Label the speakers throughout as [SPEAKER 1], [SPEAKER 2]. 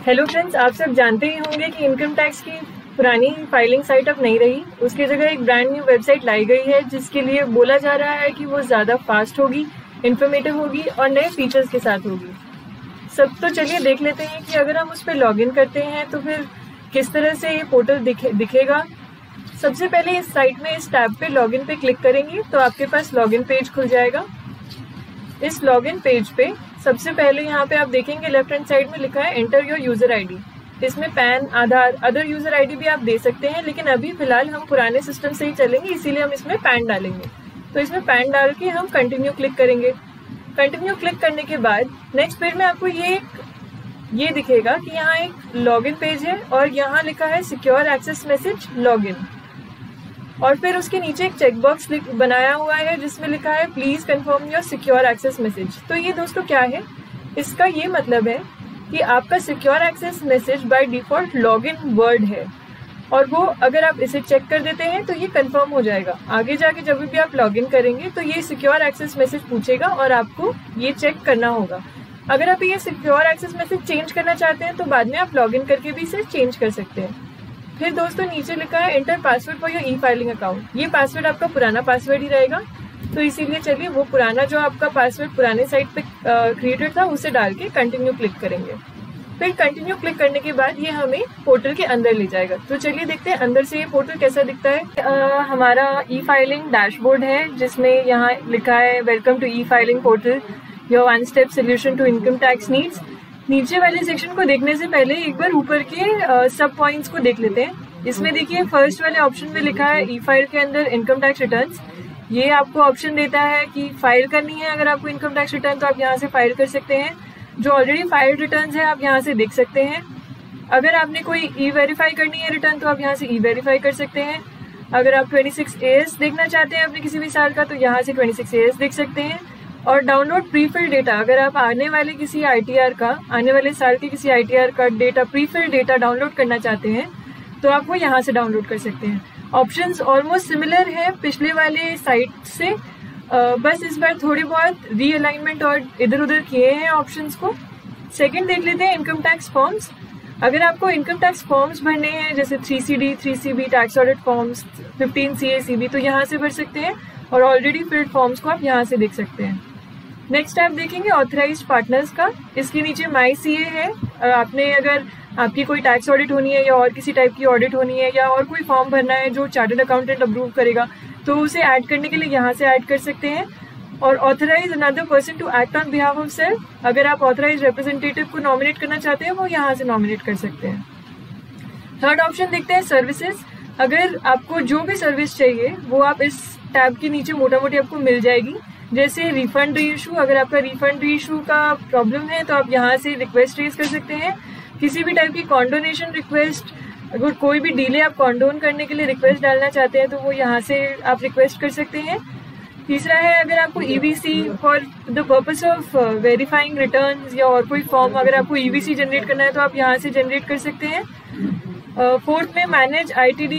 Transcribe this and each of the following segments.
[SPEAKER 1] Hello friends, आप सब जानते ही होंगे कि इनकम टैक्स की पुरानी फाइलिंग साइट अब नहीं रही। उसकी जगह एक ब्रांड न्यू वेबसाइट लाई गई है, जिसके लिए बोला जा रहा है कि वो ज़्यादा फास्ट होगी, इन्फॉर्मेटिव होगी और नए फीचर्स के साथ होगी। सब तो चलिए देख लेते हैं कि अगर हम उस पर लॉगिन करते हैं तो फिर किस तरह से ये पोर्टल दिखेगा। सबसे पहले इस साइट में इस टैब पे लॉगिन पे क्लिक करेंगे तो आपके पास लॉगिन पेज खुल जाएगा। इस लॉगिन पेज पे सबसे पहले यहाँ पे आप देखेंगे लेफ्ट हैंड साइड में लिखा है एंटर योर यूजर आईडी। इसमें पैन, आधार, अदर यूजर आईडी भी आप दे सकते हैं, लेकिन अभी फिलहाल हम पुराने सिस्टम से ही चलेंगे, इसीलिए हम इसमें पैन डालेंगे। तो इसमें पैन डाल के हम कंटिन्यू क्लिक करेंगे। कंटिन्यू क्लिक करने के बाद नेक्स्ट पेज में आपको ये दिखेगा कि यहाँ एक लॉगिन पेज है और यहाँ लिखा है सिक्योर एक्सेस मैसेज लॉगिन, और फिर उसके नीचे एक चेकबॉक्स बनाया हुआ है जिसमें लिखा है please confirm your secure access message. तो ये दोस्तों क्या है, इसका ये मतलब है कि आपका secure access message by default login word है, और वो अगर आप इसे चेक कर देते हैं तो ये कंफर्म हो जाएगा। आगे जाके जब भी आप लॉगिन करेंगे तो ये सिक्योर एक्सेस मैसेज पूछेगा और आपको ये चेक करना होगा। अगर आप ये सिक्योर एक्सेस मैसेज चेंज करना चाहते हैं तो बाद में आप लॉगिन करके भी इसे चेंज कर सकते हैं। फिर दोस्तों नीचे लिखा है enter password for your E filing account. ये पासवर्ड आपका पुराना पासवर्ड ही रहेगा, तो इसीलिए चलिए वो पुराना जो आपका पासवर्ड पुराने साइट पे क्रिएटेड था उसे डाल के कंटिन्यू क्लिक करेंगे। फिर कंटिन्यू क्लिक करने के बाद ये हमें पोर्टल के अंदर ले जाएगा। तो चलिए देखते हैं अंदर से ये पोर्टल कैसा दिखता है। हमारा ई फाइलिंग डैशबोर्ड है जिसमें यहाँ लिखा है welcome to e filing portal, your one step solution to income tax needs. नीचे वाले सेक्शन को देखने से पहले एक बार ऊपर के सब पॉइंट्स को देख लेते हैं। इसमें देखिए फर्स्ट वाले ऑप्शन में लिखा है ई फाइल के अंदर इनकम टैक्स रिटर्न्स। ये आपको ऑप्शन देता है कि फाइल करनी है अगर आपको इनकम टैक्स रिटर्न, तो आप यहाँ से फाइल कर सकते हैं। जो ऑलरेडी फाइल्ड रिटर्न्स है आप यहाँ से देख सकते हैं। अगर आपने कोई ई वेरीफाई करनी है रिटर्न तो आप यहाँ से ई वेरीफाई कर सकते हैं। अगर आप 26 AS देखना चाहते हैं अपने किसी भी साल का तो यहाँ से 26 AS देख सकते हैं। और डाउनलोड प्रीफिल डेटा, अगर आप आने वाले किसी ITR का, आने वाले साल के किसी ITR का डेटा, प्रीफिल डेटा डाउनलोड करना चाहते हैं तो आप वो यहाँ से डाउनलोड कर सकते हैं। ऑप्शंस ऑलमोस्ट सिमिलर है पिछले वाले साइट से, बस इस बार थोड़ी बहुत रीअलाइनमेंट और इधर उधर किए हैं ऑप्शंस को। सेकंड देख लेते हैं इनकम टैक्स फॉर्म्स। अगर आपको इनकम टैक्स फॉर्म्स भरने हैं जैसे 3CD, 3CB, tax audit forms, 15 CACB, तो यहाँ से भर सकते हैं और ऑलरेडी फिल्ड फॉर्म्स को आप यहाँ से देख सकते हैं। नेक्स्ट आप देखेंगे ऑथराइज्ड पार्टनर्स का। इसके नीचे माई CA है। आपने अगर आपकी कोई टैक्स ऑडिट होनी है या और किसी टाइप की ऑडिट होनी है या और कोई फॉर्म भरना है जो चार्टर्ड अकाउंटेंट अप्रूव करेगा तो उसे ऐड करने के लिए यहाँ से ऐड कर सकते हैं। और authorise another person to act on behalf of self, अगर आप ऑथराइज रिप्रेजेंटेटिव को नॉमिनेट करना चाहते हैं वो यहाँ से नॉमिनेट कर सकते हैं। थर्ड ऑप्शन देखते हैं सर्विसेज। अगर आपको जो भी सर्विस चाहिए वो आप इस टैब के नीचे मोटा मोटी आपको मिल जाएगी, जैसे रिफंड री इशू। अगर आपका रिफंड री इशू का प्रॉब्लम है तो आप यहाँ से रिक्वेस्ट रेज कर सकते हैं। किसी भी टाइप की कॉन्डोनेशन रिक्वेस्ट, अगर कोई भी डिले आप कॉन्डोन करने के लिए रिक्वेस्ट डालना चाहते हैं तो वो यहाँ से आप रिक्वेस्ट कर सकते हैं। तीसरा है अगर आपको EBC for the purpose of verifying returns या और कोई फॉर्म अगर आपको EBC जनरेट करना है तो आप यहाँ से जनरेट कर सकते हैं। फोर्थ में manage ITD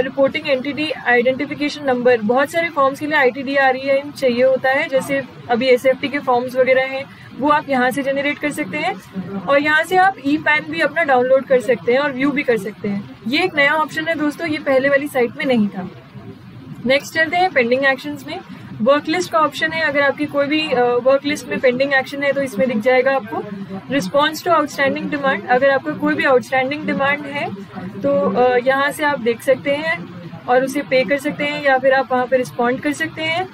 [SPEAKER 1] reporting entity identification number. बहुत सारे फॉर्म्स के लिए ITD-REN चाहिए होता है, जैसे अभी SFT के फॉर्म्स वगैरह हैं वो आप यहाँ से जनरेट कर सकते हैं। और यहाँ से आप E-PAN भी अपना डाउनलोड कर सकते हैं और व्यू भी कर सकते हैं। ये एक नया ऑप्शन है दोस्तों, ये पहले वाली साइट में नहीं था। नेक्स्ट चलते हैं पेंडिंग एक्शंस में। वर्क लिस्ट का ऑप्शन है। अगर आपकी कोई भी वर्क लिस्ट में पेंडिंग एक्शन है तो इसमें दिख जाएगा आपको। रिस्पॉन्स टू आउटस्टैंडिंग डिमांड, अगर आपका कोई भी आउटस्टैंडिंग डिमांड है तो यहाँ से आप देख सकते हैं और उसे पे कर सकते हैं या फिर आप वहाँ पे रिस्पॉन्ड कर सकते हैं।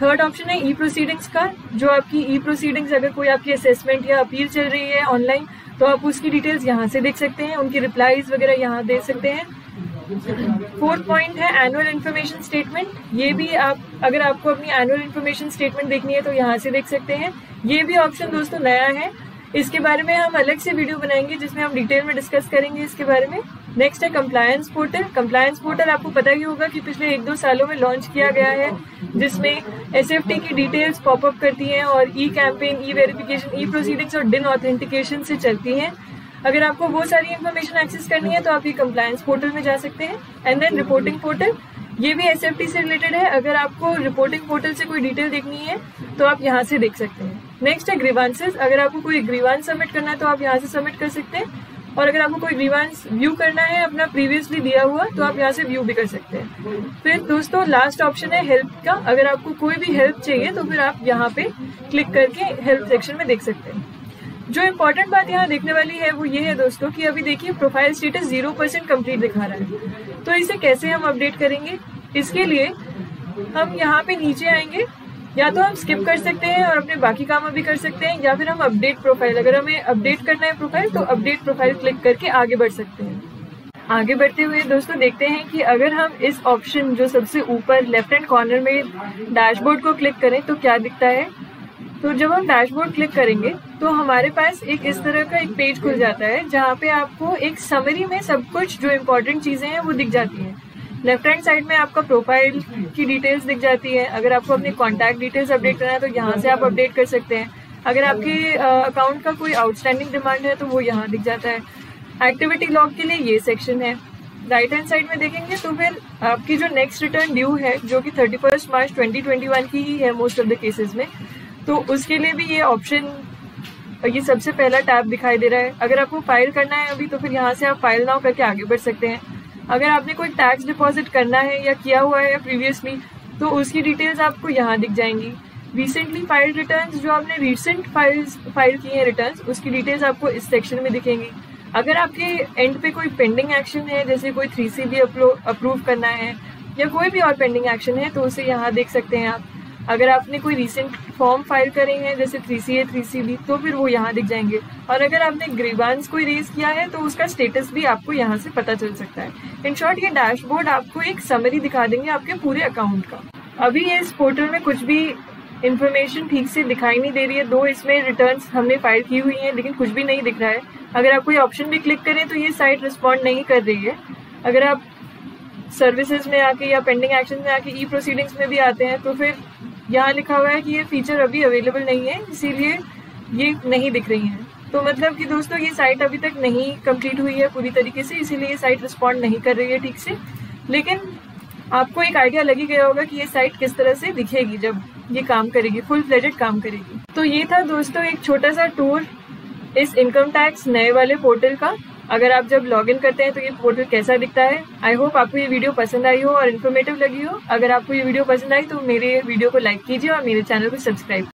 [SPEAKER 1] थर्ड ऑप्शन है ई प्रोसीडिंग्स का। जो आपकी ई प्रोसीडिंग्स, अगर कोई आपकी असेसमेंट या अपील चल रही है ऑनलाइन तो आप उसकी डिटेल्स यहाँ से देख सकते हैं, उनकी रिप्लाईज वगैरह यहाँ दे सकते हैं। फोर्थ पॉइंट है एनुअल इन्फॉर्मेशन स्टेटमेंट। ये भी आप, अगर आपको अपनी एनुअल इन्फॉर्मेशन स्टेटमेंट देखनी है तो यहाँ से देख सकते हैं। ये भी ऑप्शन दोस्तों नया है, इसके बारे में हम अलग से वीडियो बनाएंगे जिसमें हम डिटेल में डिस्कस करेंगे इसके बारे में। नेक्स्ट है कंप्लायंस पोर्टल। कंप्लायंस पोर्टल आपको पता ही होगा कि पिछले 1-2 सालों में लॉन्च किया गया है, जिसमें SFT की डिटेल्स पॉपअप करती हैं और ई कैंपेन, ई वेरिफिकेशन, ई प्रोसीडिंग्स और डिन ऑथेंटिकेशन से चलती हैं। अगर आपको वो सारी इन्फॉर्मेशन एक्सेस करनी है तो आप ये कंप्लायंस पोर्टल में जा सकते हैं। एंड देन रिपोर्टिंग पोर्टल, ये भी SFT से रिलेटेड है। अगर आपको रिपोर्टिंग पोर्टल से कोई डिटेल देखनी है तो आप यहाँ से देख सकते हैं। नेक्स्ट है ग्रीवांसेस। अगर आपको कोई ग्रीवांस सबमिट करना है तो आप यहाँ से सबमिट कर सकते हैं। और अगर आपको कोई ग्रीवांस व्यू करना है अपना प्रीवियसली दिया हुआ तो आप यहाँ से व्यू भी कर सकते हैं। फिर दोस्तों लास्ट ऑप्शन है हेल्प का। अगर आपको कोई भी हेल्प चाहिए तो फिर आप यहाँ पे क्लिक करके हेल्प सेक्शन में देख सकते हैं। जो इम्पोर्टेंट बात यहाँ देखने वाली है वो ये है दोस्तों कि अभी देखिए प्रोफाइल स्टेटस 0% कंप्लीट दिखा रहा है। तो इसे कैसे हम अपडेट करेंगे, इसके लिए हम यहाँ पे नीचे आएंगे, या तो हम स्किप कर सकते हैं और अपने बाकी काम भी कर सकते हैं, या फिर हम अपडेट प्रोफाइल, अगर हमें अपडेट करना है प्रोफाइल तो अपडेट प्रोफाइल क्लिक करके आगे बढ़ सकते हैं। आगे बढ़ते हुए दोस्तों देखते हैं कि अगर हम इस ऑप्शन जो सबसे ऊपर लेफ्ट हैंड कॉर्नर में डैशबोर्ड को क्लिक करें तो क्या दिखता है। तो जब हम डैशबोर्ड क्लिक करेंगे तो हमारे पास एक इस तरह का एक पेज खुल जाता है जहाँ पे आपको एक समरी में सब कुछ जो इम्पोर्टेंट चीजें हैं वो दिख जाती हैं। लेफ्ट हैंड साइड में आपका प्रोफाइल की डिटेल्स दिख जाती है। अगर आपको अपने कॉन्टैक्ट डिटेल्स अपडेट करना है तो यहाँ से आप अपडेट कर सकते हैं। अगर आपके अकाउंट का कोई आउटस्टैंडिंग डिमांड है तो वो यहाँ दिख जाता है। एक्टिविटी लॉग के लिए ये सेक्शन है। राइट हैंड साइड में देखेंगे तो फिर आपकी जो नेक्स्ट रिटर्न ड्यू है जो कि 31 मार्च 2021 की ही है मोस्ट ऑफ द केसेस में, तो उसके लिए भी ये ऑप्शन, ये सबसे पहला टैब दिखाई दे रहा है। अगर आपको फाइल करना है अभी तो फिर यहाँ से आप फाइल नाउ करके आगे बढ़ सकते हैं। अगर आपने कोई टैक्स डिपॉजिट करना है या किया हुआ है प्रीवियसली तो उसकी डिटेल्स आपको यहाँ दिख जाएंगी। रिसेंटली फाइल्ड रिटर्न्स, जो आपने रिसेंट फाइल की है रिटर्न्स, उसकी डिटेल्स आपको इस सेक्शन में दिखेंगी। अगर आपके एंड पे कोई पेंडिंग एक्शन है जैसे कोई 3CB अप्रूव करना है या कोई भी और पेंडिंग एक्शन है तो उसे यहाँ देख सकते हैं आप। अगर आपने कोई रिसेंट फॉर्म फाइल करे हैं जैसे 3CA 3CB तो फिर वो यहाँ दिख जाएंगे। और अगर आपने ग्रीवांस कोई रेज किया है तो उसका स्टेटस भी आपको यहाँ से पता चल सकता है। इन शॉर्ट ये डैशबोर्ड आपको एक समरी दिखा देंगे आपके पूरे अकाउंट का। अभी इस पोर्टल में कुछ भी इन्फॉर्मेशन ठीक से दिखाई नहीं दे रही है, दो इसमें रिटर्न्स हमने फाइल की हुई हैं लेकिन कुछ भी नहीं दिख रहा है। अगर आप कोई ऑप्शन भी क्लिक करें तो ये साइट रिस्पॉन्ड नहीं कर रही है। अगर आप सर्विसेज में आके या पेंडिंग एक्शन में आके ई प्रोसीडिंग्स में भी आते हैं तो फिर यहाँ लिखा हुआ है कि ये फीचर अभी अवेलेबल नहीं है, इसीलिए ये नहीं दिख रही है। तो मतलब कि दोस्तों ये साइट अभी तक नहीं कंप्लीट हुई है पूरी तरीके से, इसीलिए ये साइट रिस्पॉन्ड नहीं कर रही है ठीक से। लेकिन आपको एक आइडिया लग गया होगा कि ये साइट किस तरह से दिखेगी जब ये काम करेगी, फुल फ्लेजेड काम करेगी। तो ये था दोस्तों एक छोटा सा टूर इस इनकम टैक्स नए वाले पोर्टल का। अगर आप जब लॉगिन करते हैं तो ये पोर्टल कैसा दिखता है। आई होप आपको ये वीडियो पसंद आई हो और इन्फॉर्मेटिव लगी हो। अगर आपको ये वीडियो पसंद आई तो मेरे वीडियो को लाइक कीजिए और मेरे चैनल को सब्सक्राइब